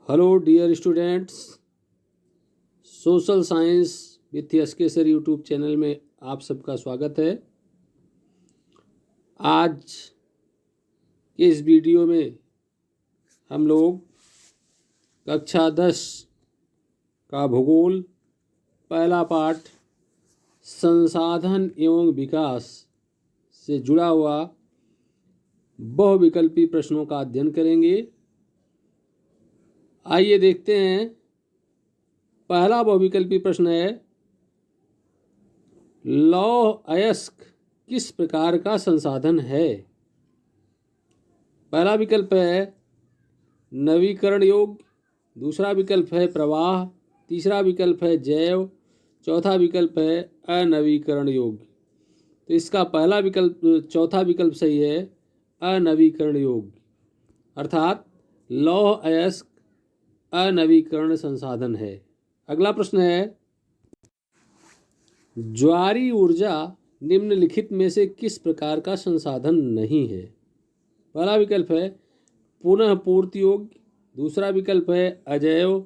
Hello dear students, social science with SK sir YouTube channel में आप सबका स्वागत है। आज के इस वीडियो में हम लोग कक्षा 10 का भूगोल पहला पाठ संसाधन एवं विकास से जुड़ा हुआ बहुविकल्पी प्रश्नों का अध्ययन करेंगे। आइए देखते हैं। पहला बहुविकल्पी प्रश्न है, लौह अयस्क किस प्रकार का संसाधन है? पहला विकल्प है नवीकरण योग्य, दूसरा विकल्प है प्रवाह, तीसरा विकल्प है जैव, चौथा विकल्प है अनवीकरण योग्य। तो इसका चौथा विकल्प सही है, अनवीकरण योग्य, अर्थात लौह अयस्क अनवीकरण संसाधन है। अगला प्रश्न है, ज्वारीय ऊर्जा निम्नलिखित में से किस प्रकार का संसाधन नहीं है? पहला विकल्प है पुनः पूर्ति योग्य, दूसरा विकल्प है अजैव,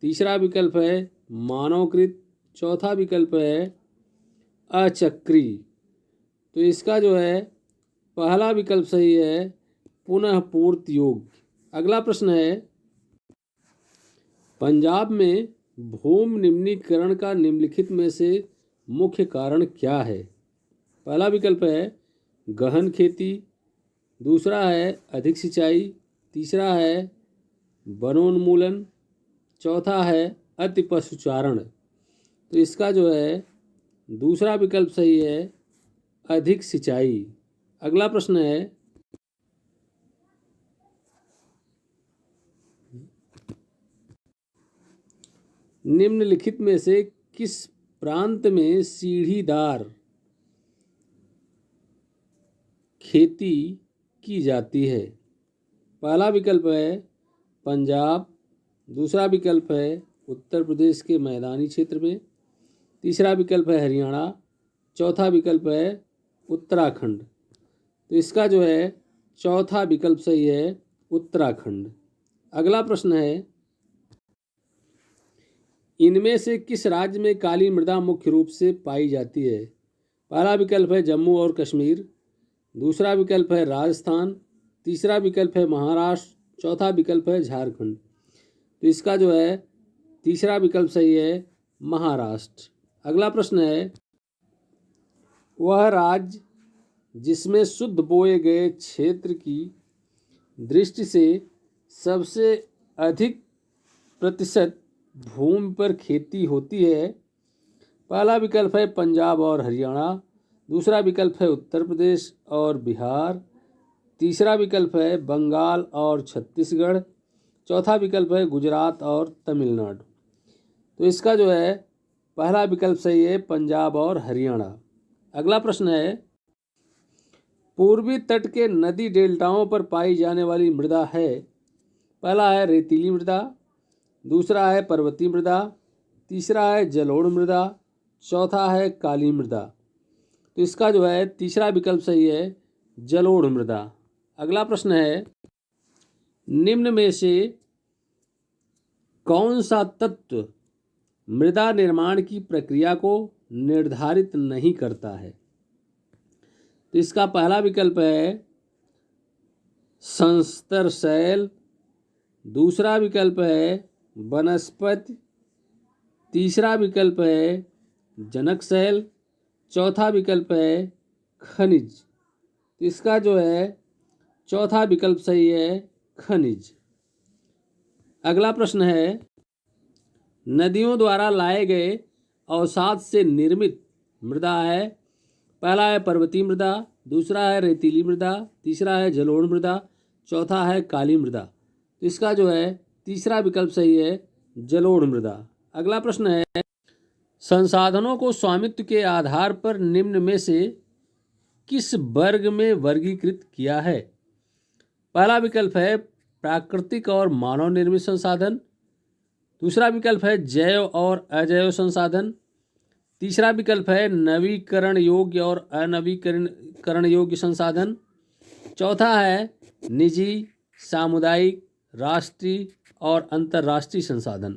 तीसरा विकल्प है मानवकृत, चौथा विकल्प है अचक्रीय। तो इसका जो है पहला विकल्प सही है, पुनः पूर्ति योग्य। अगला प्रश्न है, पंजाब में भूमि निम्नीकरण का निम्नलिखित में से मुख्य कारण क्या है? पहला विकल्प है गहन खेती, दूसरा है अधिक सिंचाई, तीसरा है वनोन्मूलन, चौथा है अति पशुचारण। तो इसका जो है दूसरा विकल्प सही है, अधिक सिंचाई। अगला प्रश्न है, निम्नलिखित में से किस प्रांत में सीढ़ीदार खेती की जाती है? पहला विकल्प है पंजाब, दूसरा विकल्प है उत्तर प्रदेश के मैदानी क्षेत्र में, तीसरा विकल्प है हरियाणा, चौथा विकल्प है उत्तराखंड। तो इसका जो है चौथा विकल्प सही है, उत्तराखंड। अगला प्रश्न है, इनमें से किस राज्य में काली मृदा मुख्य रूप से पाई जाती है? पहला विकल्प है जम्मू और कश्मीर, दूसरा विकल्प है राजस्थान, तीसरा विकल्प है महाराष्ट्र, चौथा विकल्प है झारखंड। तो इसका जो है तीसरा विकल्प सही है, महाराष्ट्र। अगला प्रश्न है, वह राज्य जिसमें शुद्ध बोए गए क्षेत्र की दृष्टि से सबसे अधिक प्रतिशत भूमि पर खेती होती है? पहला विकल्प है पंजाब और हरियाणा, दूसरा विकल्प है उत्तर प्रदेश और बिहार, तीसरा विकल्प है बंगाल और छत्तीसगढ़, चौथा विकल्प है गुजरात और तमिलनाडु। तो इसका जो है पहला विकल्प सही है, पंजाब और हरियाणा। अगला प्रश्न है, पूर्वी तट के नदी डेल्टाओं पर पाई जाने वाली मृदा है? पहला है रेतीली मृदा, दूसरा है पर्वतीय मृदा, तीसरा है जलोढ़ मृदा, चौथा है काली मृदा। तो इसका जो है तीसरा विकल्प सही है, जलोढ़ मृदा। अगला प्रश्न है, निम्न में से कौन सा तत्व मृदा निर्माण की प्रक्रिया को निर्धारित नहीं करता है? तो इसका पहला विकल्प है संस्तर शैल, दूसरा विकल्प है वनस्पति, तीसरा विकल्प है जनक शैल, चौथा विकल्प है खनिज। तो इसका जो है चौथा विकल्प सही है, खनिज। अगला प्रश्न है, नदियों द्वारा लाए गए अवसाद से निर्मित मृदा है? पहला है पर्वतीय मृदा, दूसरा है रेतीली मृदा, तीसरा है जलोढ़ मृदा, चौथा है काली मृदा। तो इसका जो है तीसरा विकल्प सही है, जलोढ़ मृदा। अगला प्रश्न है, संसाधनों को स्वामित्व के आधार पर निम्न में से किस वर्ग में वर्गीकृत किया है? पहला विकल्प है प्राकृतिक और मानव निर्मित संसाधन, दूसरा विकल्प है जैव और अजैव संसाधन, तीसरा विकल्प है नवीकरण योग्य और अनवीकरण योग्य संसाधन, चौथा है निजी, सामुदायिक, राष्ट्रीय और अंतर्राष्ट्रीय संसाधन।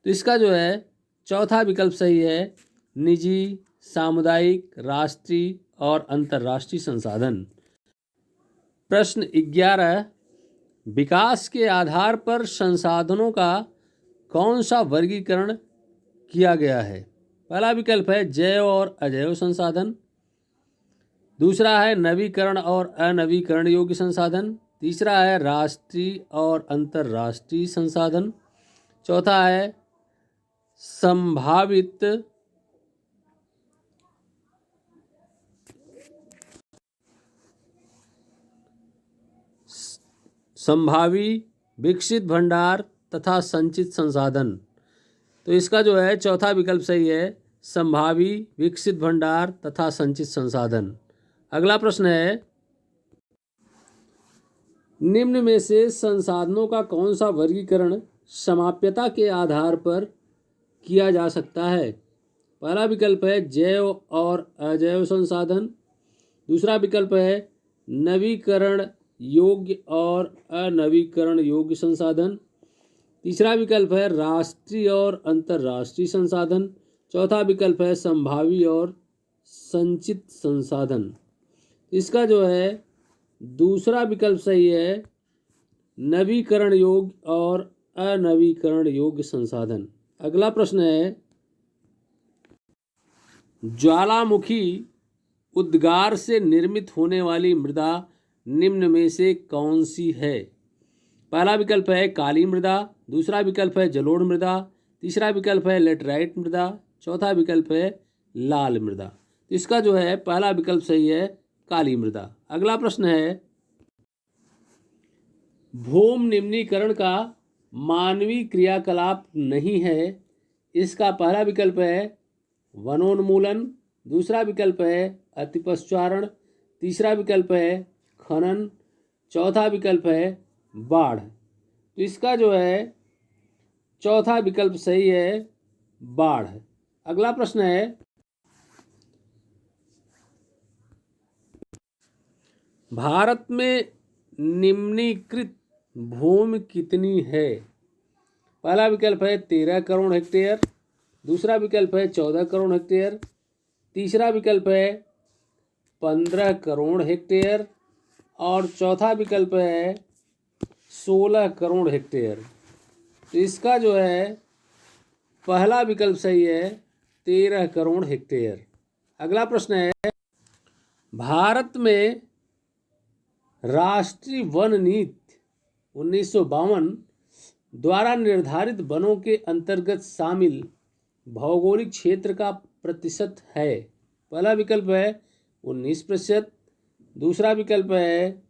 तो इसका जो है चौथा विकल्प सही है, निजी, सामुदायिक, राष्ट्रीय और अंतर्राष्ट्रीय संसाधन। प्रश्न 11, विकास के आधार पर संसाधनों का कौन सा वर्गीकरण किया गया है? पहला विकल्प है जैव और अजैव संसाधन, दूसरा है नवीकरण और अनवीकरण योग्य संसाधन, तीसरा है राष्ट्रीय और अंतर्राष्ट्रीय संसाधन, चौथा है संभावी विकसित भंडार तथा संचित संसाधन। तो इसका जो है चौथा विकल्प सही है, संभावी विकसित भंडार तथा संचित संसाधन। अगला प्रश्न है, निम्न में से संसाधनों का कौन सा वर्गीकरण समाप्यता के आधार पर किया जा सकता है? पहला विकल्प है जैव और अजैव संसाधन, दूसरा विकल्प है नवीकरण योग्य और अनवीकरण योग्य संसाधन, तीसरा विकल्प है राष्ट्रीय और अंतर्राष्ट्रीय संसाधन, चौथा विकल्प है संभावी और संचित संसाधन। इसका जो है दूसरा विकल्प सही है, नवीकरण योग्य और अनवीकरण योग्य संसाधन। अगला प्रश्न है, ज्वालामुखी उद्गार से निर्मित होने वाली मृदा निम्न में से कौन सी है? पहला विकल्प है काली मृदा, दूसरा विकल्प है जलोढ़ मृदा, तीसरा विकल्प है लेटराइट मृदा, चौथा विकल्प है लाल मृदा। इसका जो है पहला विकल्प सही है, काली मृदा। अगला प्रश्न है, भूमि निम्नीकरण का मानवीय क्रियाकलाप नहीं है। इसका पहला विकल्प है वनोन्मूलन, दूसरा विकल्प है अतिपशुचारण, तीसरा विकल्प है खनन, चौथा विकल्प है बाढ़। तो इसका जो है चौथा विकल्प सही है, बाढ़। अगला प्रश्न है, भारत में निम्नीकृत भूमि कितनी है? पहला विकल्प है 13 करोड़ हेक्टेयर, दूसरा विकल्प है 14 करोड़ हेक्टेयर, तीसरा विकल्प है 15 करोड़ हेक्टेयर और चौथा विकल्प है 16 करोड़ हेक्टेयर। तो इसका जो है पहला विकल्प सही है, 13 करोड़ हेक्टेयर। अगला प्रश्न है, भारत में राष्ट्रीय वन नीति 1952 द्वारा निर्धारित वनों के अंतर्गत शामिल भौगोलिक क्षेत्र का प्रतिशत है। पहला विकल्प है 19%, दूसरा विकल्प है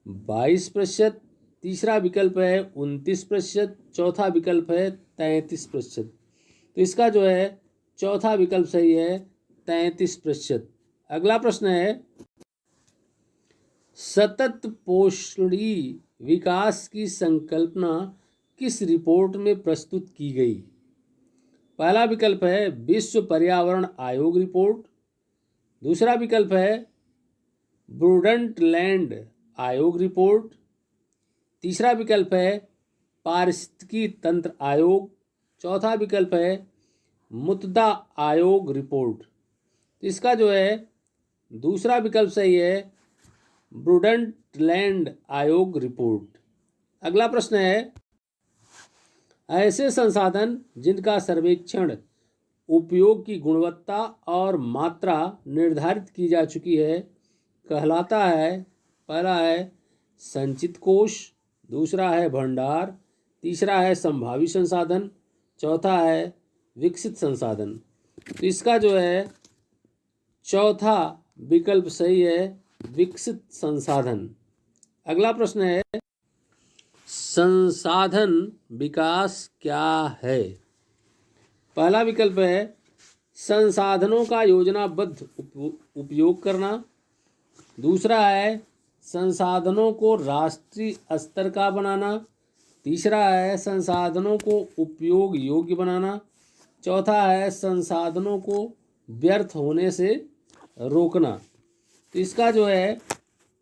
22%, तीसरा विकल्प है 29%, चौथा विकल्प है 33%। तो इसका जो है चौथा विकल्प सही है, 33%। अगला प्रश्न है, सतत पोषणीय विकास की संकल्पना किस रिपोर्ट में प्रस्तुत की गई? पहला विकल्प है विश्व पर्यावरण आयोग रिपोर्ट, दूसरा विकल्प है ब्रुंडटलैंड आयोग रिपोर्ट, तीसरा विकल्प है पारिस्थितिकी तंत्र आयोग, चौथा विकल्प है मुत्दा आयोग रिपोर्ट। इसका जो है दूसरा विकल्प सही है, ब्रुंडटलैंड आयोग रिपोर्ट। अगला प्रश्न है, ऐसे संसाधन जिनका सर्वेक्षण उपयोग की गुणवत्ता और मात्रा निर्धारित की जा चुकी है कहलाता है? पहला है संचित कोष, दूसरा है भंडार, तीसरा है संभावी संसाधन, चौथा है विकसित संसाधन। तो इसका जो है चौथा विकल्प सही है, विकसित संसाधन। अगला प्रश्न है, संसाधन विकास क्या है? पहला विकल्प है संसाधनों का योजनाबद्ध उपयोग करना, दूसरा है संसाधनों को राष्ट्रीय स्तर का बनाना, तीसरा है संसाधनों को उपयोग योग्य बनाना, चौथा है संसाधनों को व्यर्थ होने से रोकना। तो इसका जो है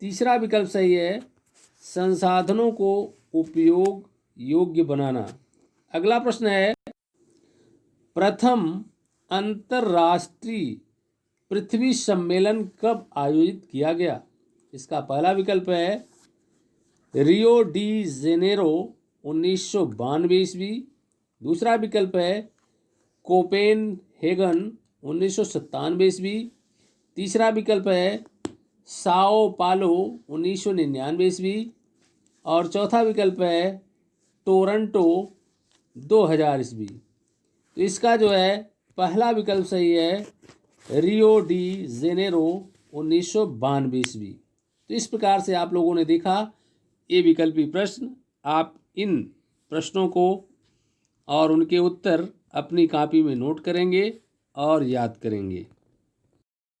तीसरा विकल्प सही है, संसाधनों को उपयोग योग्य बनाना। अगला प्रश्न है, प्रथम अंतर्राष्ट्रीय पृथ्वी सम्मेलन कब आयोजित किया गया? इसका पहला विकल्प है रियो डी जेनेरो 1992 ईस्वी। दूसरा विकल्प है कोपेनहेगन 1997 ईस्वी। तीसरा विकल्प है साओ पालो 1999 ईस्वी। और चौथा विकल्प है टोरंटो 2000 ईस्वी। तो इसका जो है पहला विकल्प सही है रियो डी जेनेरो 1992 ईस्वी। तो इस प्रकार से आप लोगों ने देखा ये विकल्पी प्रश्न। आप इन प्रश्नों को और उनके उत्तर अपनी कॉपी में नोट करेंगे और याद करेंगे।